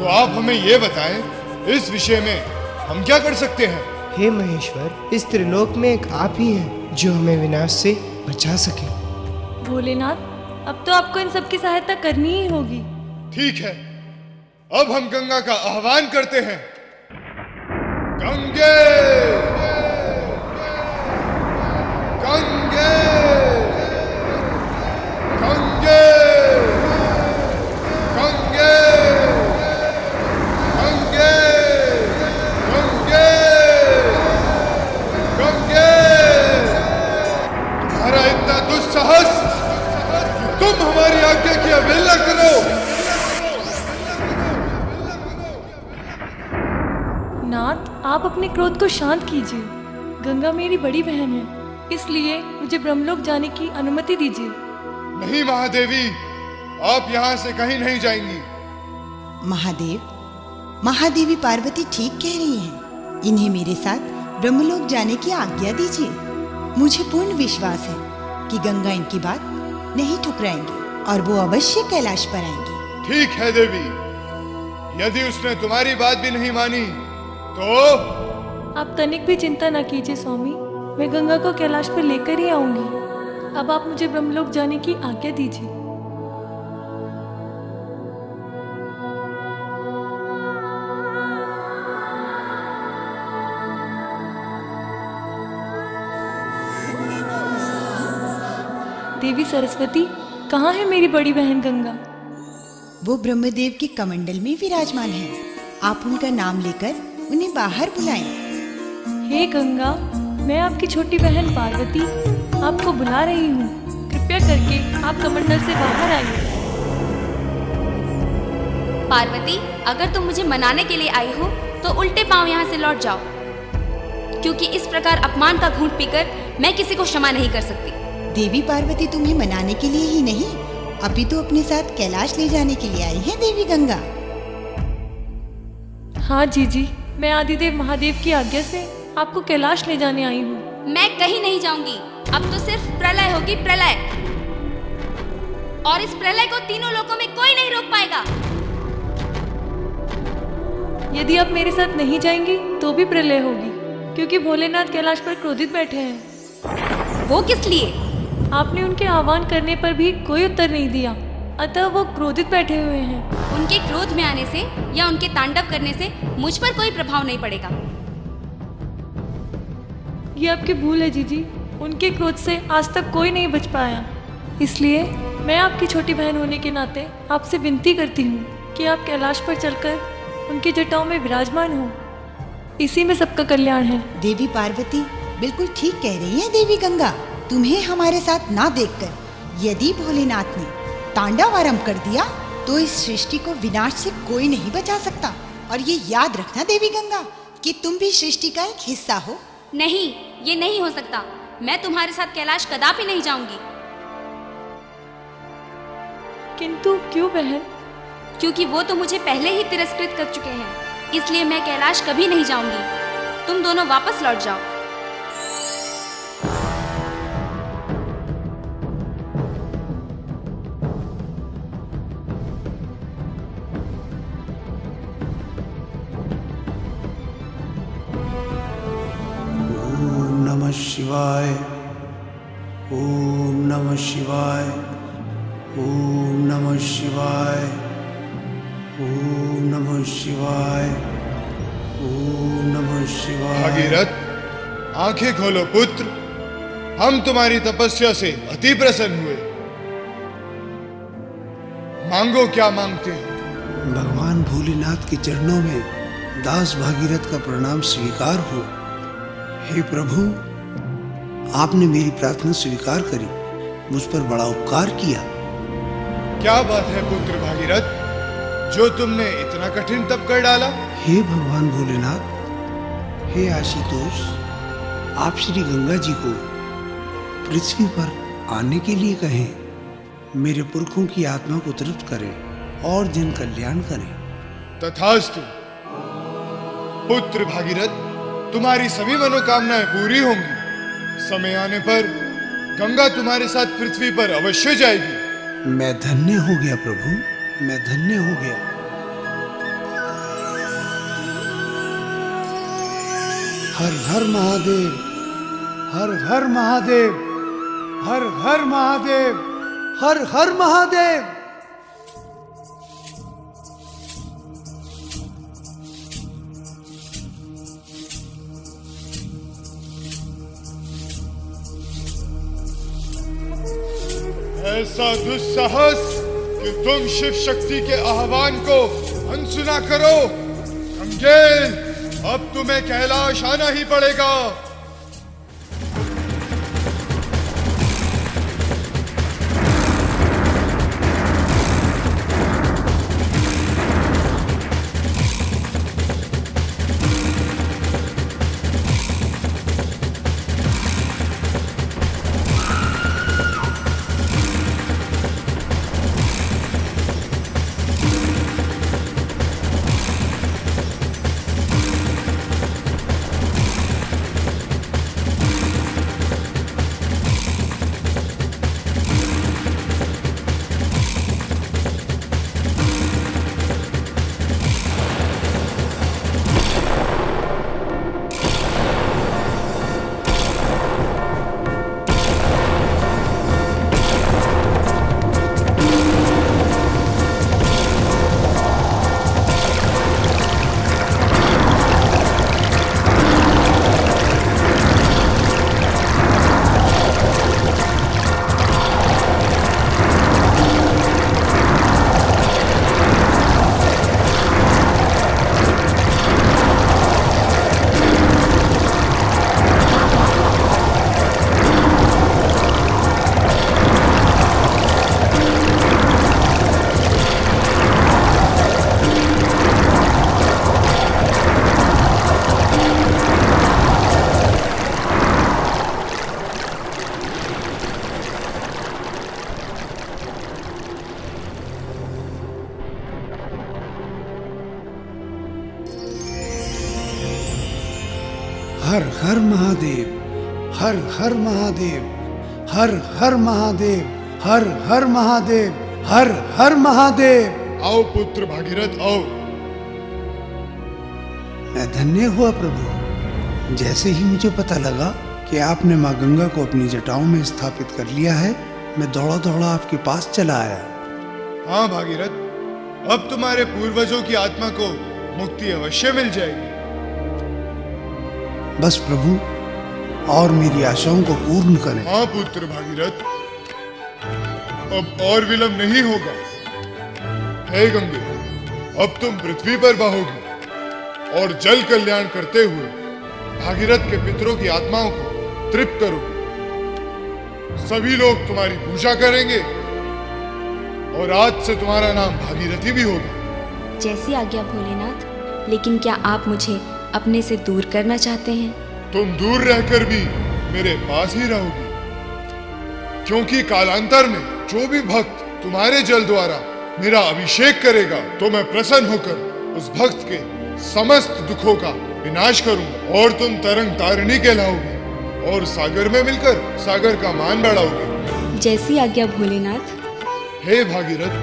तो आप हमें ये बताएं, इस विषय में हम क्या कर सकते हैं? हे महेश्वर, इस त्रिलोक में एक आप ही हैं जो हमें विनाश से बचा सके। भोलेनाथ, अब तो आपको इन सब की सहायता करनी ही होगी। ठीक है, अब हम गंगा का आह्वान करते हैं। गंगे, गंगे, गंगे, गंगे, गंगे, गंगे, गंगे। तुम्हारा इतना दुस्साहस कि तुम हमारी आज्ञा की अवहेलना करो। नाथ, आप अपने क्रोध को शांत कीजिए। गंगा मेरी बड़ी बहन है, इसलिए मुझे ब्रह्मलोक जाने की अनुमति दीजिए। नहीं महादेवी, आप यहाँ से कहीं नहीं जाएंगी। महादेव, महादेवी पार्वती ठीक कह रही हैं। इन्हें मेरे साथ ब्रह्मलोक जाने की आज्ञा दीजिए। मुझे पूर्ण विश्वास है कि गंगा इनकी बात नहीं ठुकराएंगी और वो अवश्य कैलाश पर आएंगी। ठीक है देवी, यदि उसने तुम्हारी बात भी नहीं मानी तो? आप तनिक भी चिंता न कीजिए स्वामी, मैं गंगा को कैलाश पर लेकर ही आऊंगी। अब आप मुझे ब्रह्मलोक जाने की आज्ञा दीजिए। देवी सरस्वती, कहाँ है मेरी बड़ी बहन गंगा? वो ब्रह्मदेव के कमंडल में विराजमान है। आप उनका नाम लेकर उन्हें बाहर बुलाएं। हे गंगा, मैं आपकी छोटी बहन पार्वती आपको बुला रही हूँ। कृपया करके आप कमंडल से बाहर आइए। पार्वती, अगर तुम मुझे मनाने के लिए आई हो तो उल्टे पांव यहाँ से लौट जाओ, क्योंकि इस प्रकार अपमान का घूंट पीकर मैं किसी को क्षमा नहीं कर सकती। देवी पार्वती तुम्हें मनाने के लिए ही नहीं, अभी तो अपने साथ कैलाश ले जाने के लिए आई है देवी गंगा। हाँ जीजी, मैं आदिदेव महादेव की आज्ञा से आपको कैलाश ले जाने आई हूँ। मैं कहीं नहीं जाऊंगी। अब तो सिर्फ प्रलय होगी, प्रलय। और इस प्रलय को तीनों लोकों में कोई नहीं रोक पाएगा। यदि आप मेरे साथ नहीं जाएंगी तो भी प्रलय होगी, क्योंकि भोलेनाथ कैलाश पर क्रोधित बैठे हैं। वो किस लिए? आपने उनके आह्वान करने पर भी कोई उत्तर नहीं दिया, अतः वो क्रोधित बैठे हुए हैं। उनके क्रोध में आने से या उनके तांडव करने से मुझ पर कोई प्रभाव नहीं पड़ेगा। ये आपकी भूल है जीजी, उनके क्रोध से आज तक कोई नहीं बच पाया। इसलिए मैं आपकी छोटी बहन होने के नाते आपसे विनती करती हूँ कि आप कैलाश पर चलकर उनकी जटाओं में विराजमान हो। इसी में सबका कल्याण है। देवी पार्वती बिल्कुल ठीक कह रही है देवी गंगा। तुम्हें हमारे साथ ना देखकर यदि भोलेनाथ ने तांडव आरंभ कर दिया तो इस सृष्टि को विनाश से कोई नहीं बचा सकता। और ये याद रखना देवी गंगा कि तुम भी सृष्टि का एक हिस्सा हो। नहीं, ये नहीं हो सकता। मैं तुम्हारे साथ कैलाश कदापि नहीं जाऊंगी। किंतु क्यों बहन? क्योंकि वो तो मुझे पहले ही तिरस्कृत कर चुके हैं, इसलिए मैं कैलाश कभी नहीं जाऊंगी। तुम दोनों वापस लौट जाओ। शिवाय, ओम नमः शिवाय, ओम नमः शिवाय, ओम नमः शिवाय, ओम नमः शिवाय। भागीरथ, आंखें खोलो पुत्र, हम तुम्हारी तपस्या से अति प्रसन्न हुए। मांगो, क्या मांगते हो? भगवान भोलेनाथ के चरणों में दास भागीरथ का प्रणाम स्वीकार हो। हे प्रभु, आपने मेरी प्रार्थना स्वीकार करी, मुझ पर बड़ा उपकार किया। क्या बात है पुत्र भागीरथ, जो तुमने इतना कठिन तप कर डाला? हे भगवान भोलेनाथ, हे आशुतोष, आप श्री गंगा जी को पृथ्वी पर आने के लिए कहें। मेरे पुरखों की आत्मा को तृप्त करें और जन कल्याण करें। तथास्तु। पुत्र भागीरथ, तुम्हारी सभी मनोकामनाएं पूरी होंगी। समय आने पर गंगा तुम्हारे साथ पृथ्वी पर अवश्य जाएगी। मैं धन्य हो गया प्रभु, मैं धन्य हो गया। हर हर महादेव, हर हर महादेव, हर हर महादेव, हर हर महादेव। ऐसा दुस्साहस कि तुम शिव शक्ति के आह्वान को अनसुना करो। गंगेल, अब तुम्हें कैलाश आना ही पड़ेगा। हर हर महादेव, हर हर महादेव, हर हर महादेव, हर हर महादेव, हर हर महादेव। आओ पुत्र भागीरथ, आओ। मैं धन्य हुआ प्रभु। जैसे ही मुझे पता लगा कि आपने माँ गंगा को अपनी जटाओं में स्थापित कर लिया है, मैं दौड़ा दौड़ा आपके पास चला आया। हाँ भागीरथ, अब तुम्हारे पूर्वजों की आत्मा को मुक्ति अवश्य मिल जाएगी। बस प्रभु, और मेरी आशाओं को पूर्ण करें। हाँ पुत्र भागीरथ, अब और विलंब नहीं होगा। हे गंगे, अब तुम पृथ्वी पर बहोगी और जल कल्याण करते हुए भागीरथ के पितरों की आत्माओं को तृप्त करोगे। सभी लोग तुम्हारी पूजा करेंगे और आज से तुम्हारा नाम भागीरथी भी होगा। जैसी आज्ञा भोलेनाथ। लेकिन क्या आप मुझे अपने से दूर करना चाहते हैं? तुम दूर रहकर भी मेरे पास ही रहोगी, क्योंकि कालांतर में जो भी भक्त तुम्हारे जल द्वारा मेरा अभिषेक करेगा तो मैं प्रसन्न होकर उस भक्त के समस्त दुखों का विनाश करूंगा और तुम तरंग तारिणी कहलाओगे और सागर में मिलकर सागर का मान बढ़ाओगे। जैसी आज्ञा भोलेनाथ। हे भागीरथ,